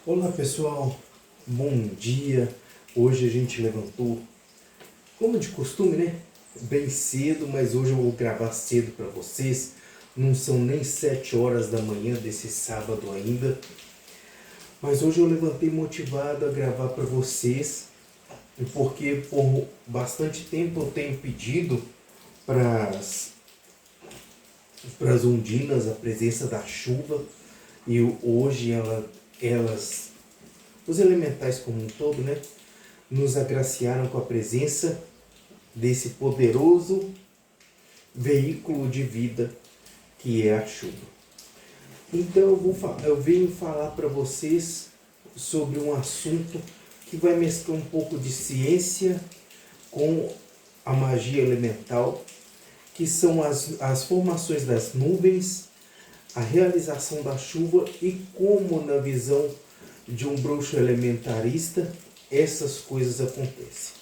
Olá pessoal, bom dia. Hoje a gente levantou, como de costume, né? Bem cedo, mas hoje eu vou gravar cedo para vocês. Não são nem 7 horas da manhã desse sábado ainda. Mas hoje eu levantei motivado a gravar para vocês, porque por bastante tempo eu tenho pedido para as ondinas a presença da chuva. E hoje os elementais como um todo, né, nos agraciaram com a presença desse poderoso veículo de vida que é a chuva. Então eu venho falar para vocês sobre um assunto que vai mesclar um pouco de ciência com a magia elemental, que são as formações das nuvens, a realização da chuva e como, na visão de um bruxo elementarista, essas coisas acontecem.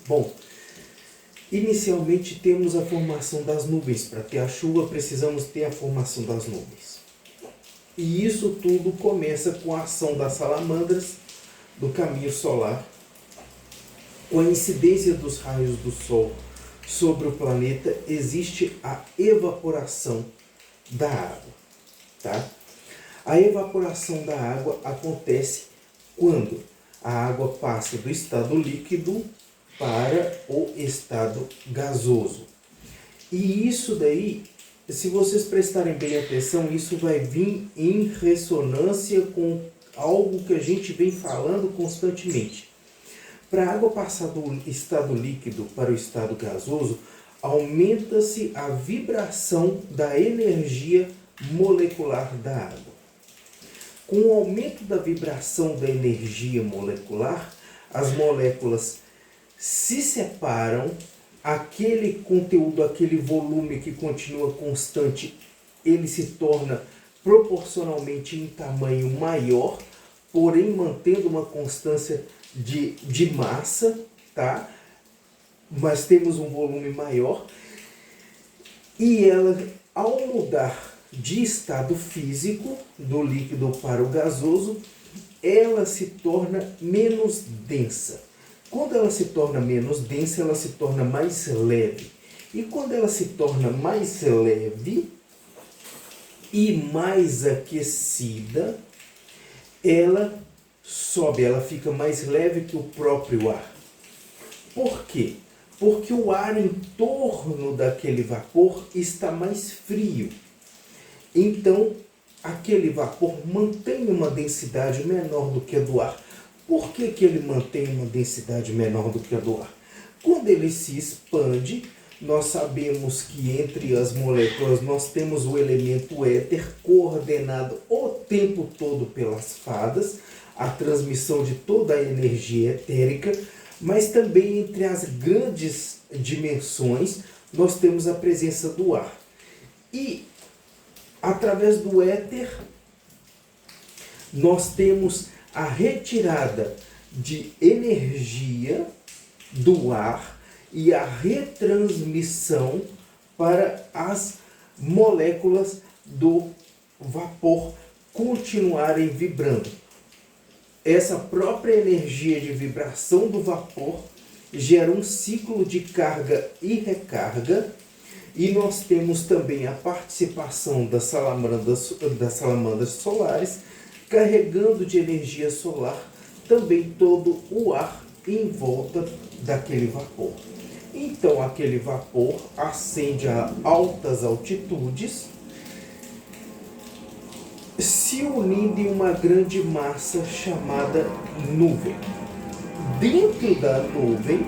Bom, inicialmente temos a formação das nuvens. Para ter a chuva precisamos ter a formação das nuvens. E isso tudo começa com a ação das salamandras do caminho solar, com a incidência dos raios do Sol sobre o planeta, existe a evaporação da água, tá? A evaporação da água acontece quando a água passa do estado líquido para o estado gasoso. E isso daí, se vocês prestarem bem atenção, isso vai vir em ressonância com algo que a gente vem falando constantemente. Para a água passar do estado líquido para o estado gasoso, aumenta-se a vibração da energia molecular da água. Com o aumento da vibração da energia molecular, as moléculas se separam, aquele conteúdo, aquele volume que continua constante, ele se torna proporcionalmente em tamanho maior, porém mantendo uma constância de massa, tá? Mas temos um volume maior, e ela, ao mudar de estado físico, do líquido para o gasoso, ela se torna menos densa. Quando ela se torna menos densa, ela se torna mais leve. E quando ela se torna mais leve e mais aquecida, ela sobe, ela fica mais leve que o próprio ar. Por quê? Porque o ar em torno daquele vapor está mais frio. Então, aquele vapor mantém uma densidade menor do que a do ar. Por que ele mantém uma densidade menor do que a do ar? Quando ele se expande, nós sabemos que entre as moléculas nós temos o elemento éter coordenado o tempo todo pelas fadas, a transmissão de toda a energia etérica, mas também entre as grandes dimensões nós temos a presença do ar. E através do éter nós temos a retirada de energia do ar e a retransmissão para as moléculas do vapor continuarem vibrando. Essa própria energia de vibração do vapor gera um ciclo de carga e recarga, e nós temos também a participação das salamandras solares, carregando de energia solar também todo o ar em volta daquele vapor. Então aquele vapor ascende a altas altitudes, se unindo em uma grande massa chamada nuvem. Dentro da nuvem,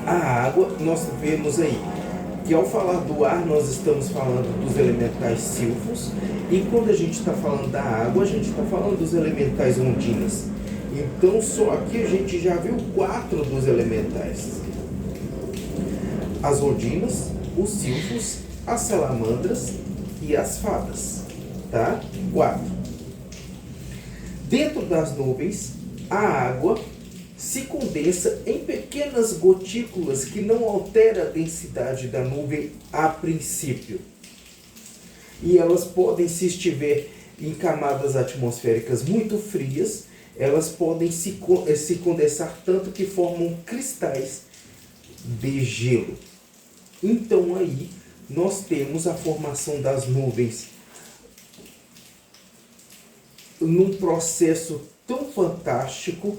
a água, nós vemos aí que ao falar do ar nós estamos falando dos elementais silfos, e quando a gente está falando da água, a gente está falando dos elementais ondinas. Então só aqui a gente já viu 4 dos elementais: as ondinas, os silfos, as salamandras e as fadas, tá? 4. Dentro das nuvens, a água se condensa em pequenas gotículas que não altera a densidade da nuvem a princípio. E elas podem, se estiver em camadas atmosféricas muito frias, elas podem se condensar tanto que formam cristais de gelo. Então aí nós temos a formação das nuvens num processo tão fantástico,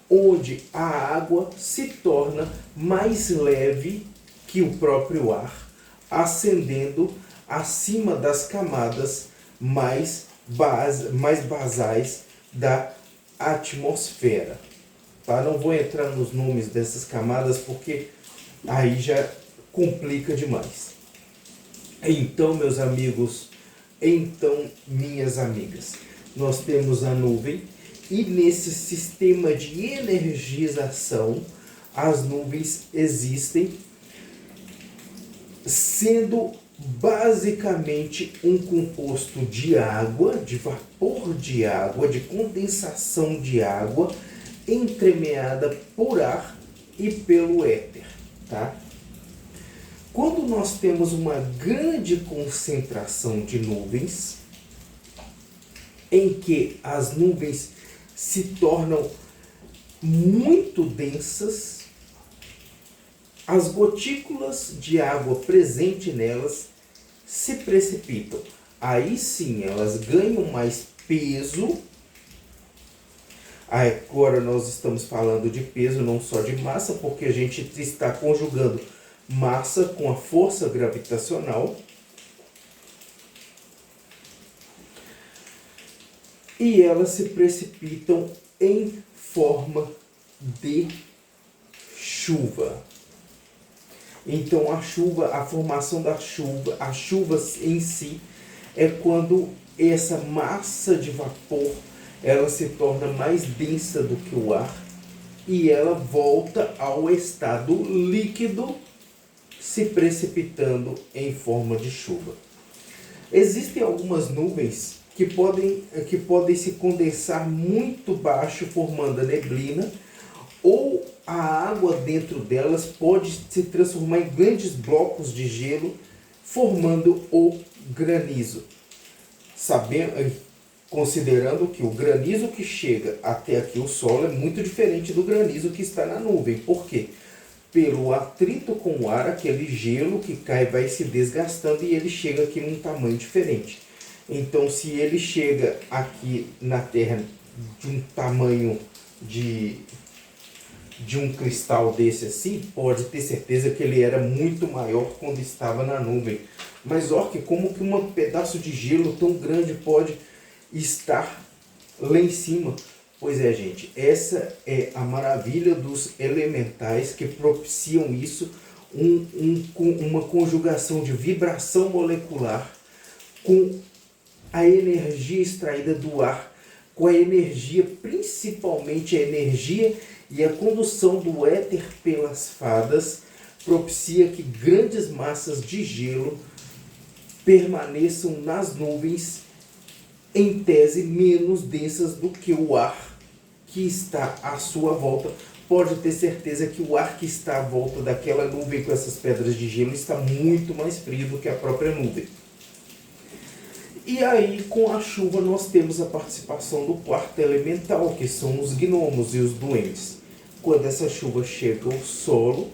onde a água se torna mais leve que o próprio ar, ascendendo acima das camadas mais basais da atmosfera. Tá? Não vou entrar nos nomes dessas camadas porque aí já complica demais. Então, meus amigos, então, minhas amigas, nós temos a nuvem e nesse sistema de energização, as nuvens existem sendo basicamente um composto de água, de vapor de água, de condensação de água, entremeada por ar e pelo éter, tá? Quando nós temos uma grande concentração de nuvens, em que as nuvens se tornam muito densas, as gotículas de água presente nelas se precipitam. Aí sim, elas ganham mais peso. Agora nós estamos falando de peso, não só de massa, porque a gente está conjugando massa com a força gravitacional. E elas se precipitam em forma de chuva. Então a chuva, a formação da chuva, a chuva em si é quando essa massa de vapor ela se torna mais densa do que o ar e ela volta ao estado líquido, se precipitando em forma de chuva. Existem algumas nuvens que podem se condensar muito baixo, formando a neblina, ou a água dentro delas pode se transformar em grandes blocos de gelo, formando o granizo. Considerando que o granizo que chega até aqui o solo é muito diferente do granizo que está na nuvem. Por quê? Pelo atrito com o ar, aquele gelo que cai vai se desgastando e ele chega aqui num tamanho diferente. Então, se ele chega aqui na Terra de um tamanho de um cristal desse assim, pode ter certeza que ele era muito maior quando estava na nuvem. Mas olha como que um pedaço de gelo tão grande pode estar lá em cima. Pois é, gente, essa é a maravilha dos elementais que propiciam isso, uma conjugação de vibração molecular com a energia extraída do ar, com a energia, principalmente a energia e a condução do éter pelas fadas, propicia que grandes massas de gelo permaneçam nas nuvens, em tese menos densas do que o ar que está à sua volta. Pode ter certeza que o ar que está à volta daquela nuvem com essas pedras de gelo está muito mais frio do que a própria nuvem. E aí, com a chuva, nós temos a participação do quarto elemental, que são os gnomos e os duendes. Quando essa chuva chega ao solo,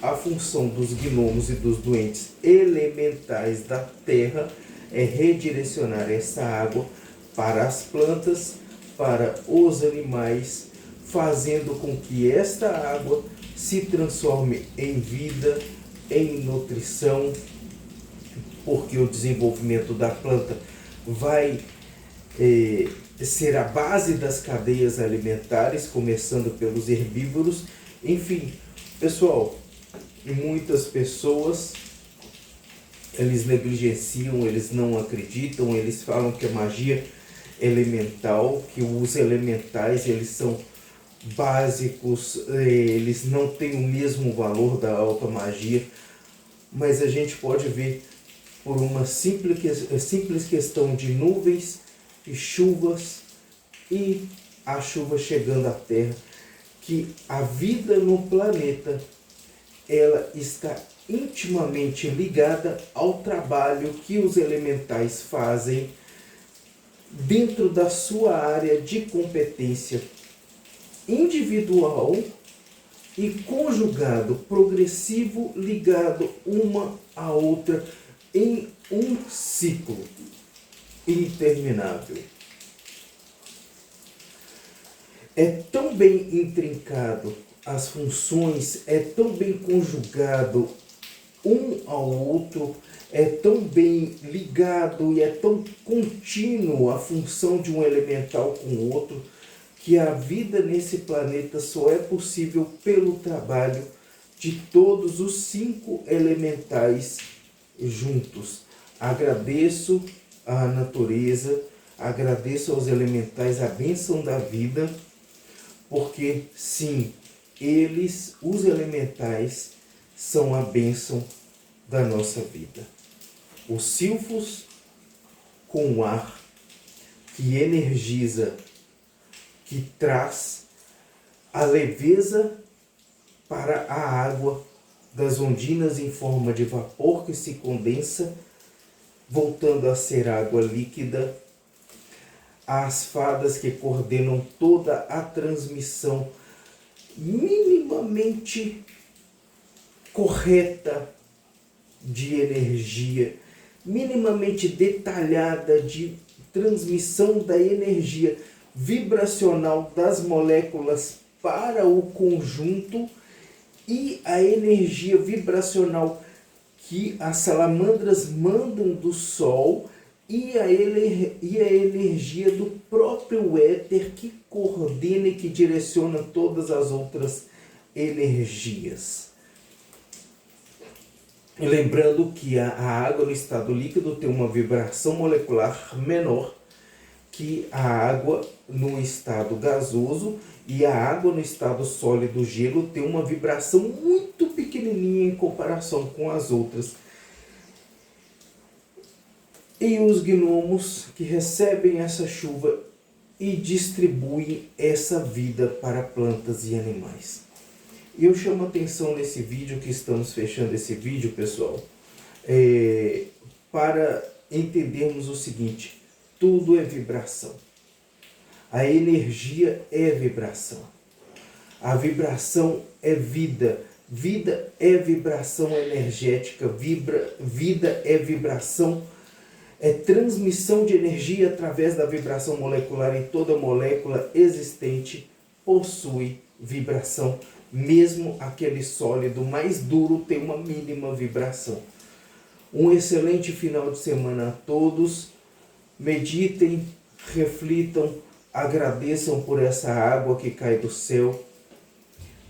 a função dos gnomos e dos duendes elementais da terra é redirecionar essa água para as plantas, para os animais, fazendo com que esta água se transforme em vida, em nutrição, porque o desenvolvimento da planta vai ser a base das cadeias alimentares, começando pelos herbívoros. Enfim, pessoal, muitas pessoas, eles negligenciam, eles não acreditam, eles falam que a magia elemental, que os elementais, eles são básicos, eles não têm o mesmo valor da alta magia, mas a gente pode ver por uma simples questão de nuvens e chuvas e a chuva chegando à Terra, que a vida no planeta ela está intimamente ligada ao trabalho que os elementais fazem dentro da sua área de competência individual e conjugado, progressivo, ligado uma à outra em um ciclo interminável. É tão bem intrincado as funções, é tão bem conjugado um ao outro, é tão bem ligado e é tão contínuo a função de um elemental com o outro, que a vida nesse planeta só é possível pelo trabalho de todos os 5 elementais juntos. Agradeço à natureza, agradeço aos elementais a bênção da vida, porque sim, eles, os elementais, são a bênção da nossa vida. Os silfos com o ar que energiza, que traz a leveza para a água das ondinas em forma de vapor que se condensa, voltando a ser água líquida, as fadas que coordenam toda a transmissão minimamente correta de energia, minimamente detalhada de transmissão da energia vibracional das moléculas para o conjunto e a energia vibracional que as salamandras mandam do Sol e a energia do próprio éter que coordena e que direciona todas as outras energias. E lembrando que a água no estado líquido tem uma vibração molecular menor que a água no estado gasoso, e a água no estado sólido gelo tem uma vibração muito pequenininha em comparação com as outras. E os gnomos que recebem essa chuva e distribuem essa vida para plantas e animais. E eu chamo a atenção nesse vídeo, que estamos fechando esse vídeo, pessoal, para entendermos o seguinte: tudo é vibração. A energia é vibração. A vibração é vida. Vida é vibração energética. Vida é vibração, é transmissão de energia através da vibração molecular, e toda molécula existente possui vibração. Mesmo aquele sólido mais duro tem uma mínima vibração. Um excelente final de semana a todos. Meditem, reflitam, agradeçam por essa água que cai do céu.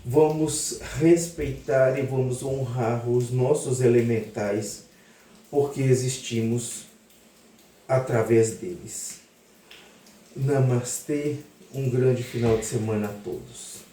Vamos respeitar e vamos honrar os nossos elementais, porque existimos através deles. Namastê, um grande final de semana a todos.